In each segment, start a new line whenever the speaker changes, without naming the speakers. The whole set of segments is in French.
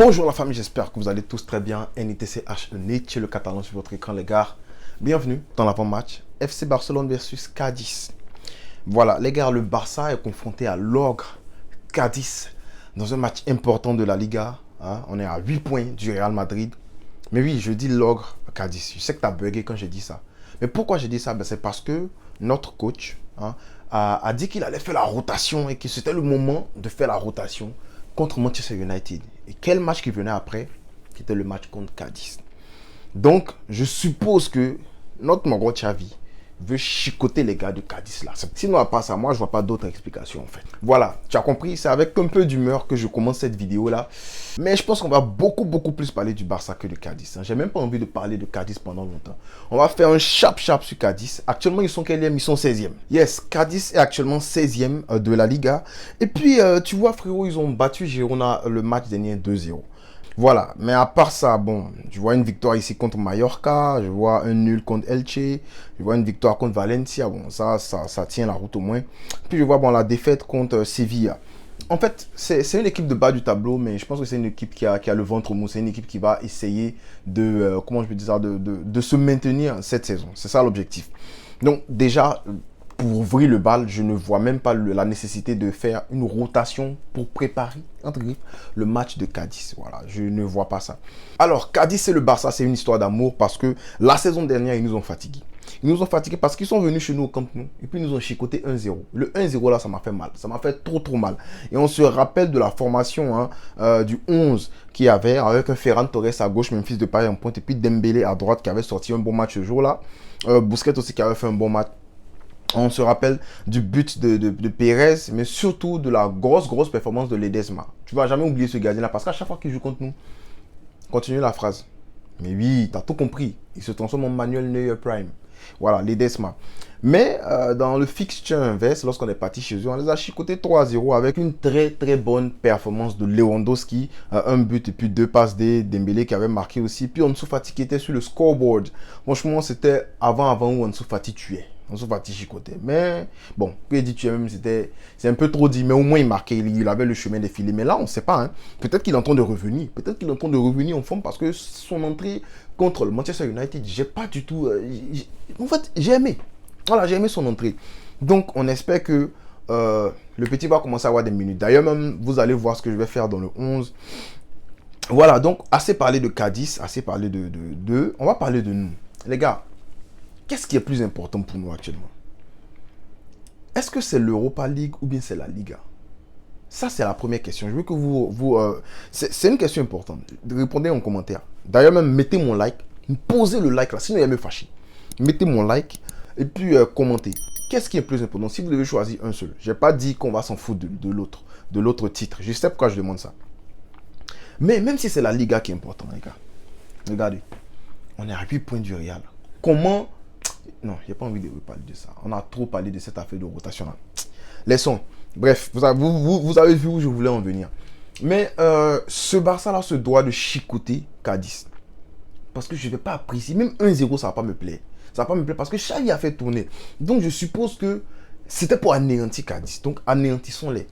Bonjour la famille, j'espère que vous allez tous très bien. NITCH, Nietzsche, le catalan sur votre écran les gars. Bienvenue dans l'avant-match FC Barcelone versus Cadiz. Voilà les gars, le Barça est confronté à l'ogre Cadiz dans un match important de la Liga. On est à 8 points du Real Madrid. Mais oui, je dis l'ogre Cadiz. Je sais que tu as bugué quand j'ai dit ça. Mais pourquoi j'ai dit ça? C'est parce que notre coach a dit qu'il allait faire la rotation et que c'était le moment de faire la rotation contre Manchester United. Et quel match qui venait après? Qui était le match contre Cadiz. Donc, je suppose que notre Mongo Xavi veut chicoter les gars de Cadiz là. Sinon, à part ça, moi, je vois pas d'autre explication en fait. Voilà, tu as compris, c'est avec un peu d'humeur que je commence cette vidéo là. Mais je pense qu'on va beaucoup plus parler du Barça que de Cadiz. J'ai même pas envie de parler de Cadiz pendant longtemps. On va faire un sharp sur Cadiz. Actuellement, ils sont quel? Ils sont 16e. Yes, Cadiz est actuellement 16e de la Liga. Et puis, tu vois frérot, ils ont battu Girona le match dernier 2-0. Voilà, mais à part ça, bon, je vois une victoire ici contre Mallorca, je vois un nul contre Elche, je vois une victoire contre Valencia, bon, ça tient la route au moins. Puis je vois, bon, la défaite contre Sevilla. En fait, c'est une équipe de bas du tableau, mais je pense que c'est une équipe qui a le ventre mou, c'est une équipe qui va essayer de, comment je peux dire ça, de se maintenir cette saison. C'est ça l'objectif. Donc déjà, pour ouvrir le bal, je ne vois même pas la nécessité de faire une rotation pour préparer, entre guillemets, le match de Cadiz. Voilà, je ne vois pas ça. Alors, Cadiz et le Barça, c'est une histoire d'amour parce que la saison dernière, ils nous ont fatigués. Ils nous ont fatigués parce qu'ils sont venus chez nous au Camp Nou et puis ils nous ont chicoté 1-0. Le 1-0 là, ça m'a fait mal. Ça m'a fait trop mal. Et on se rappelle de la formation du 11 qu'il y avait avec un Ferran Torres à gauche, Memphis Depay en pointe et puis Dembélé à droite qui avait sorti un bon match ce jour-là. Busquets aussi qui avait fait un bon match. On se rappelle du but de Pérez, mais surtout de la grosse performance de Ledesma. Tu vas jamais oublier ce gardien-là, parce qu'à chaque fois qu'il joue contre nous, continue la phrase. Mais oui, tu as tout compris. Il se transforme en Manuel Neuer Prime. Voilà, Ledesma. Mais dans le fixture inverse, lorsqu'on est parti chez eux, on les a chicotés 3-0 avec une très bonne performance de Lewandowski. Un but et puis 2 passes de Dembélé qui avait marqué aussi. Puis Ansu Fati qui était sur le scoreboard. Franchement, c'était avant où Ansu Fati tuait. Ansu Fati chicotait. Mais bon, que dit tu même, c'est un peu trop dit. Mais au moins il marquait, il avait le chemin défilé. Mais là, on ne sait pas. Peut-être qu'il est en train de revenir. Peut-être qu'il est en train de revenir en forme parce que son entrée contre le Manchester United, j'ai pas du tout... en fait, j'ai aimé. Voilà, j'ai aimé son entrée. Donc, on espère que le petit va commencer à avoir des minutes. D'ailleurs, même, vous allez voir ce que je vais faire dans le 11. Voilà, donc, assez parlé de Cadiz, assez parlé de... On va parler de nous. Les gars, qu'est-ce qui est plus important pour nous actuellement? Est-ce que c'est l'Europa League ou bien c'est la Liga? Ça, c'est la première question. Je veux que c'est une question importante. Répondez en commentaire. D'ailleurs, même, mettez mon like. Posez le like là, sinon il va me fâcher. Mettez mon like et puis commentez. Qu'est-ce qui est plus important? Si vous devez choisir un seul. Je n'ai pas dit qu'on va s'en foutre de l'autre titre. Je sais pourquoi je demande ça. Mais même si c'est la Liga qui est importante, les gars. Regardez. On est à 8 points du Real. Comment... Non, j'ai pas envie de parler de ça. On a trop parlé de cette affaire de rotation là. Laissons. Bref, vous avez vu où je voulais en venir. Mais ce Barça là se doit de chicoter Cadiz. Parce que je ne vais pas apprécier. Même 1-0, ça ne va pas me plaire. Ça ne va pas me plaire parce que Xavi a fait tourner. Donc je suppose que c'était pour anéantir Cadiz. Donc anéantissons-les.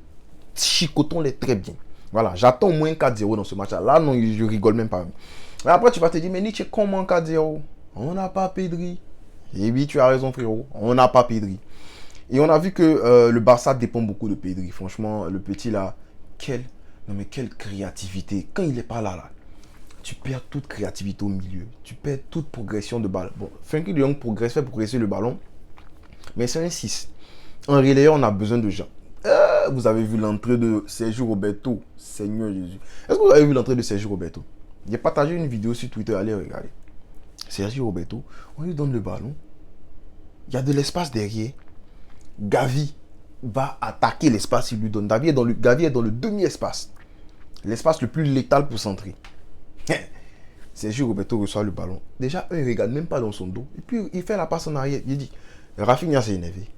Chicotons-les très bien. Voilà, j'attends au moins 4-0 dans ce match-là. Là, non, je rigole même pas. Mais après, tu vas te dire, mais Nietzsche, comment 4-0? On n'a pas Pedri. Et oui, tu as raison, frérot. On n'a pas Pedri. Et on a vu que le Barça dépend beaucoup de Pedri. Franchement, le petit là, quelle créativité. Quand il n'est pas là, tu perds toute créativité au milieu. Tu perds toute progression de balle. Bon, Frenkie de Jong fait progresser le ballon. Mais c'est un 6. En relayeur, on a besoin de gens. Vous avez vu l'entrée de Sergio Roberto. Seigneur Jésus. Est-ce que vous avez vu l'entrée de Sergio Roberto? J'ai partagé une vidéo sur Twitter. Allez regarder. Sergio Roberto, on lui donne le ballon. Il y a de l'espace derrière. Gavi va attaquer l'espace. Il lui donne. Gavi est dans le demi-espace. L'espace le plus létal pour centrer. Sergio Roberto reçoit le ballon. Déjà, il ne regarde même pas dans son dos. Et puis, il fait la passe en arrière. Il dit, Rafinha s'est énervé.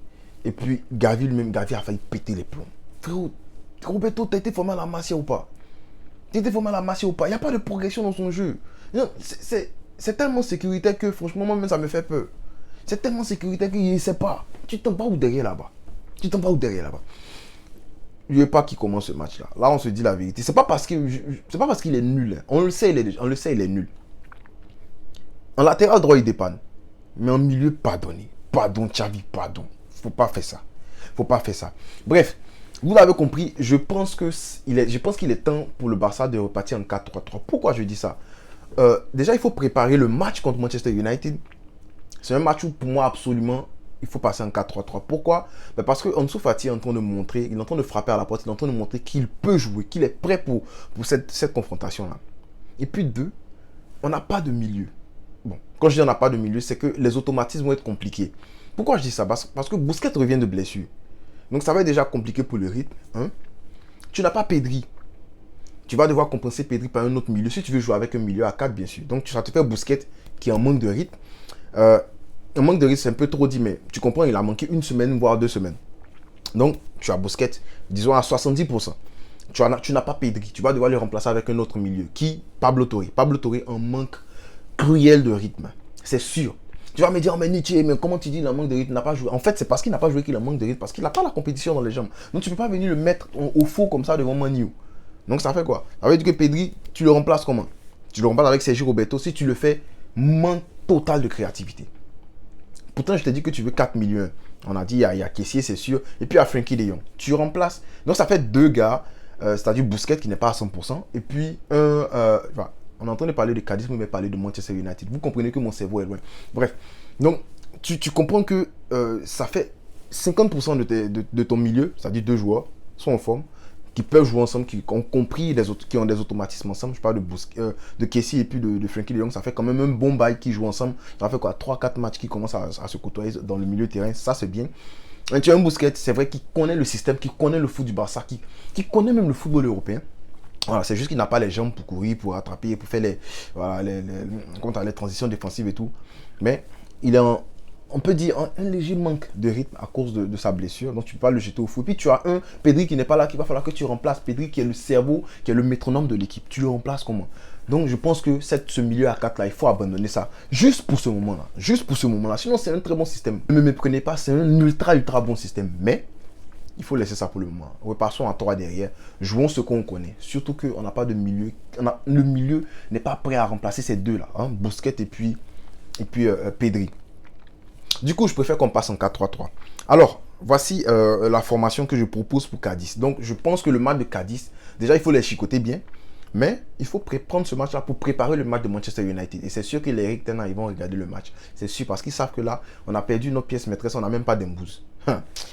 Et puis, Gavi a failli péter les plombs. Frérot, Roberto, t'as été formé à la Masia ou pas? Il n'y a pas de progression dans son jeu. C'est tellement sécuritaire que, franchement, moi-même, ça me fait peur. C'est tellement sécuritaire qu'il ne sait pas. Tu t'en vas où derrière là-bas? je veux pas qu'il commence ce match-là. Là, on se dit la vérité. C'est pas parce qu'il est nul. Hein. On le sait, il est nul. En latéral droit, il dépanne. Mais en milieu, pardonnez. Pardon, Xavi, pardon. Faut pas faire ça. Faut pas faire ça. Bref, vous l'avez compris, je pense qu'il est temps pour le Barça de repartir en 4-3-3. Pourquoi je dis ça? Déjà, il faut préparer le match contre Manchester United. C'est un match où, pour moi, absolument, il faut passer en 4-3-3. Pourquoi? Parce que Ansu Fati est en train de montrer, il est en train de frapper à la porte, il est en train de montrer qu'il peut jouer, qu'il est prêt pour cette confrontation-là. Et puis, deux, on n'a pas de milieu. Bon, quand je dis on n'a pas de milieu, c'est que les automatismes vont être compliqués. Pourquoi je dis ça? Parce que Busquets revient de blessure. Donc ça va être déjà compliqué pour le rythme. Hein? Tu n'as pas Pedri. Tu vas devoir compenser Pedri par un autre milieu. Si tu veux jouer avec un milieu à 4, bien sûr. Donc ça te fait Busquets qui est en manque de rythme. Un manque de rythme, c'est un peu trop dit, mais tu comprends, il a manqué une semaine, voire 2 semaines. Donc tu as Busquets, disons à 70%. Tu n'as pas Pedri. Tu vas devoir le remplacer avec un autre milieu. Qui? Pablo Torre. Pablo Torre en manque cruel de rythme. C'est sûr. Tu vas me dire, mais Nietzsche, mais comment tu dis qu'il a un manque de rythme, il n'a pas joué? En fait, c'est parce qu'il n'a pas joué qu'il a un manque de rythme, parce qu'il n'a pas la compétition dans les jambes. Donc tu ne peux pas venir le mettre au faux comme ça devant Manu. Donc ça fait quoi? Ça veut dire que Pedri, tu le remplaces comment? Tu le remplaces avec Sergio Roberto. Si tu le fais, manque total de créativité. Pourtant, je t'ai dit que tu veux 4 millions. On a dit, il y a Kessié, c'est sûr. Et puis, il y a Frenkie de Jong. Tu remplaces. Donc, ça fait 2 gars, c'est-à-dire Busquets qui n'est pas à 100%. Et puis, on est en train de parler de Cadiz, mais parler de Manchester United. Vous comprenez que mon cerveau est loin. Bref. Donc, tu comprends que ça fait 50% de ton milieu, c'est-à-dire 2 joueurs, sont en forme, qui peuvent jouer ensemble, qui ont compris qui ont des automatismes ensemble. Je parle de Kessie et puis de Frenkie de Jong. Ça fait quand même un bon bail qui jouent ensemble. Ça fait quoi, 3-4 matchs qui commencent à se côtoyer dans le milieu de terrain. Ça, c'est bien. Et tu as un Busquets, c'est vrai, qui connaît le système, qui connaît le foot du Barça, qui connaît même le football européen. Voilà, c'est juste qu'il n'a pas les jambes pour courir, pour attraper, pour faire les transitions défensives et tout. Mais il est on peut dire un léger manque de rythme à cause de sa blessure. Donc tu peux pas le jeter au fou. Puis tu as un Pedri qui n'est pas là, qu'il va falloir que tu remplaces. Pedri qui est le cerveau, qui est le métronome de l'équipe. Tu le remplaces comment? Donc je pense que ce milieu à 4 là, il faut abandonner ça. Juste pour ce moment-là. Juste pour ce moment-là. Sinon c'est un très bon système. Ne me méprenez pas, c'est un ultra bon système. Mais il faut laisser ça pour le moment. Repassons à 3 derrière. Jouons ce qu'on connaît. Surtout qu'on n'a pas de milieu. Le milieu n'est pas prêt à remplacer ces deux-là. Hein, Busquets et puis Pedri. Du coup, je préfère qu'on passe en 4-3-3. Alors, voici la formation que je propose pour Cadiz. Donc, je pense que le match de Cadiz, déjà, il faut les chicoter bien. Mais il faut prendre ce match-là pour préparer le match de Manchester United. Et c'est sûr que les Eric Ten Hag, ils vont regarder le match. C'est sûr, parce qu'ils savent que là, on a perdu notre pièce maîtresse, on n'a même pas d'Embouze.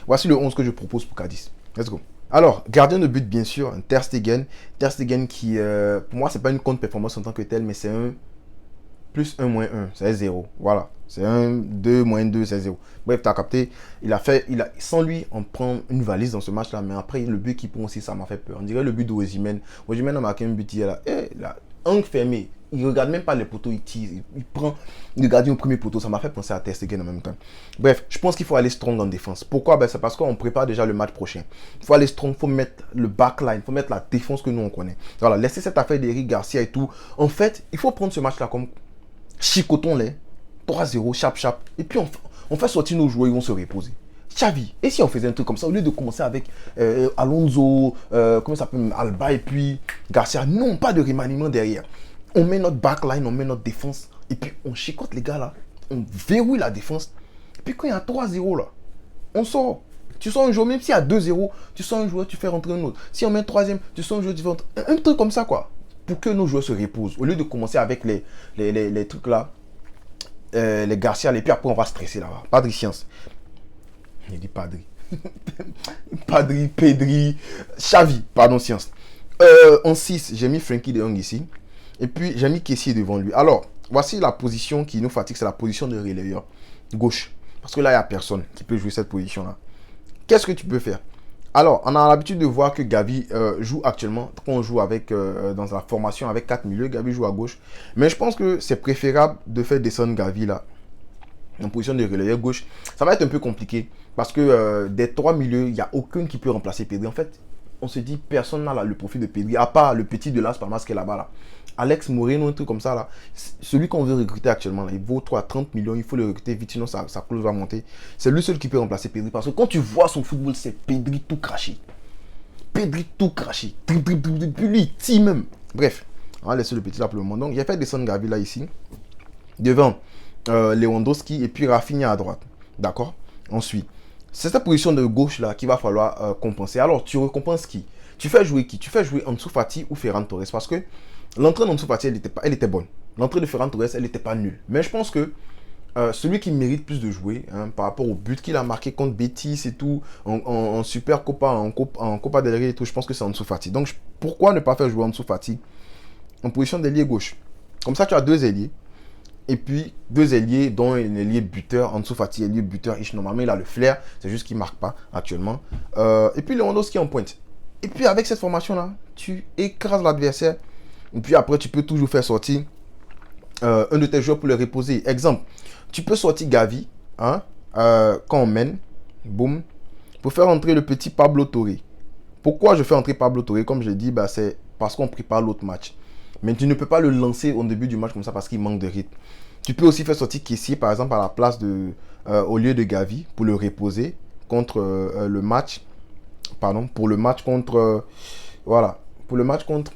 Voici le 11 que je propose pour Cadiz. Let's go. Alors, gardien de but, bien sûr, Ter Stegen. Ter Stegen qui, pour moi, c'est pas une contre-performance en tant que tel, mais c'est un plus 1 moins 1, c'est 0. Voilà. C'est 1, 2, moins 2, c'est 0. Bref, tu as capté. Sans lui, on prend une valise dans ce match-là. Mais après, le but qu'il prend aussi, ça m'a fait peur. On dirait le but d'Osimhen. Osimhen a marqué un but hier là. Angle fermé. Il ne regarde même pas les poteaux, il tire. Il prend le gardien au premier poteau. Ça m'a fait penser à Ter Stegen en même temps. Bref, je pense qu'il faut aller strong en défense. Pourquoi? C'est parce qu'on prépare déjà le match prochain. Il faut aller strong, il faut mettre le backline, il faut mettre la défense que nous on connaît. Voilà, laisser cette affaire d'Eric Garcia et tout. En fait, il faut prendre ce match-là comme chicotons-les. 3-0, chap. Et puis on fait sortir nos joueurs, ils vont se reposer. Xavi, et si on faisait un truc comme ça, au lieu de commencer avec Alonso, comment ça s'appelle, Alba et puis Garcia, non, pas de remaniement derrière. On met notre backline, on met notre défense, et puis on chicote les gars là, on verrouille la défense. Et puis quand il y a 3-0 là, on sort. Tu sors un joueur, même s'il y a 2-0, tu sors un joueur, tu fais rentrer un autre. Si on met un troisième, tu sors un joueur, tu fais rentrer un truc comme ça quoi. Pour que nos joueurs se reposent. Au lieu de commencer avec les trucs là, les Garcia, et puis après on va stresser là-bas. Padri Science. Il dit Padri. Padri, Pedri, Xavi, pardon, Science. En 6, j'ai mis Frenkie de Jong ici. Et puis j'ai mis Kessie devant lui. Alors, voici la position qui nous fatigue, c'est la position de relayeur gauche. Parce que là, il n'y a personne qui peut jouer cette position-là. Qu'est-ce que tu peux faire? Alors, on a l'habitude de voir que Gavi joue actuellement, quand on joue dans la formation avec 4 milieux, Gavi joue à gauche. Mais je pense que c'est préférable de faire descendre Gavi là, en position de relayeur gauche. Ça va être un peu compliqué, parce que des 3 milieux, il n'y a aucun qui peut remplacer Pedri. En fait, on se dit, personne n'a le profil de Pedri, à part le petit de Las Palmas qui est là-bas là. Alex Moreno, un truc comme ça là. Celui qu'on veut recruter actuellement là, il vaut 30 millions, il faut le recruter vite, sinon sa clause va monter. C'est lui seul qui peut remplacer Pedri, parce que quand tu vois son football, c'est Pedri tout craché. Pedri tout craché. Puis lui, il tire même. Bref, on va laisser le petit là pour le moment. Donc, il a fait descendre Gavi là ici. Devant Lewandowski et puis Rafinha à droite. D'accord? Ensuite, c'est cette position de gauche là qu'il va falloir compenser. Alors, tu récompenses qui? Tu fais jouer qui? Tu fais jouer Ansu Fati ou Ferran Torres? Parce que l'entrée d'Ansu Fati, elle était bonne. L'entrée de Ferran Torres, elle n'était pas nulle. Mais je pense que celui qui mérite plus de jouer par rapport au but qu'il a marqué contre Betis et tout, en Super Copa, en Copa del Rey et tout, je pense que c'est Ansu Fati. Donc, pourquoi ne pas faire jouer Ansu Fati en position d'ailier gauche? Comme ça, tu as deux ailiers. Et puis, deux ailiers, dont un ailier buteur, Ansu Fati, ailier buteur, normalement, il a le flair. C'est juste qu'il ne marque pas actuellement. Et puis, Lewandowski en pointe. Et puis, avec cette formation-là, tu écrases l'adversaire. Et puis, après, tu peux toujours faire sortir un de tes joueurs pour le reposer. Exemple, tu peux sortir Gavi, hein, quand on mène, boum, pour faire entrer le petit Pablo Torre. Pourquoi je fais entrer Pablo Torre? Comme je dis, c'est parce qu'on prépare l'autre match. Mais tu ne peux pas le lancer au début du match comme ça parce qu'il manque de rythme. Tu peux aussi faire sortir Kessié, par exemple, à la place au lieu de Gavi, pour le reposer contre le match. Pardon, pour le match contre... voilà, pour le match contre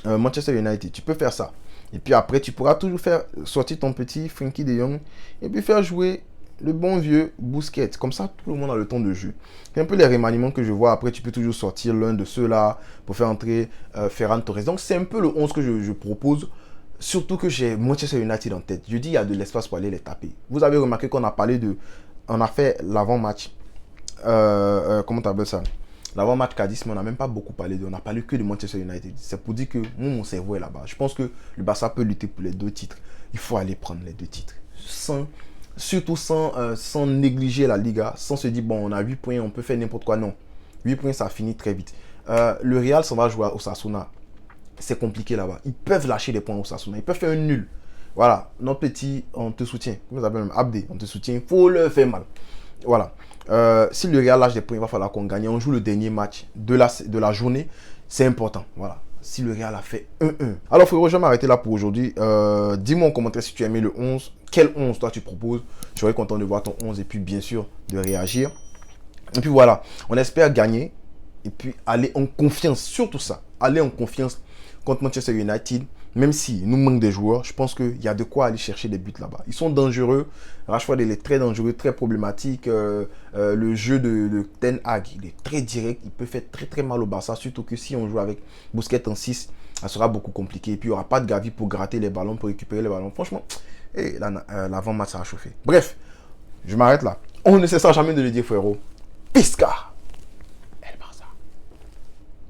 Manchester United. Tu peux faire ça. Et puis après, tu pourras toujours faire sortir ton petit Frenkie de Jong et puis faire jouer le bon vieux Busquets. Comme ça, tout le monde a le temps de jeu. C'est un peu les remaniements que je vois. Après, tu peux toujours sortir l'un de ceux-là pour faire entrer Ferran Torres. Donc, c'est un peu le 11 que je propose. Surtout que j'ai Manchester United en tête. Je dis, il y a de l'espace pour aller les taper. Vous avez remarqué qu'on a parlé de... On a fait l'avant-match. Comment tu appelles ça? L'avant-match Cadiz, mais on n'a même pas beaucoup parlé on n'a parlé que de Manchester United. C'est pour dire que mon cerveau est là-bas. Je pense que le Barça peut lutter pour les deux titres. Il faut aller prendre les deux titres. Surtout sans négliger la Liga, sans se dire, bon, on a 8 points, on peut faire n'importe quoi. Non, 8 points, ça finit très vite. Le Real s'en va jouer à Osasuna. C'est compliqué là-bas. Ils peuvent lâcher des points à Osasuna. Ils peuvent faire un nul. Voilà, notre petit, on te soutient. Comment ça s'appelle même? Abdé, on te soutient. Il faut le faire mal. Voilà. Si le Real lâche des points, il va falloir qu'on gagne. On joue le dernier match de la journée. C'est important. Voilà. Si le Real a fait 1-1. Alors frérot, je vais m'arrêter là pour aujourd'hui. Dis-moi en commentaire si tu as aimé le 11. Quel 11 toi tu proposes? Je serais content de voir ton 11 et puis bien sûr de réagir. Et puis voilà, on espère gagner. Et puis aller en confiance, surtout ça. Aller en confiance contre Manchester United. Même s'il nous manque des joueurs, je pense qu'il y a de quoi aller chercher des buts là-bas. Ils sont dangereux. Rashford, il est très dangereux, très problématique. Le jeu de Ten Hag, il est très direct. Il peut faire très très mal au Barça. Surtout que si on joue avec Busquets en 6, ça sera beaucoup compliqué. Et puis il n'y aura pas de Gavi pour gratter les ballons, pour récupérer les ballons. Franchement, l'avant-match, ça a chauffé. Bref, je m'arrête là. On ne cessera jamais de le dire, frérot. Pisca!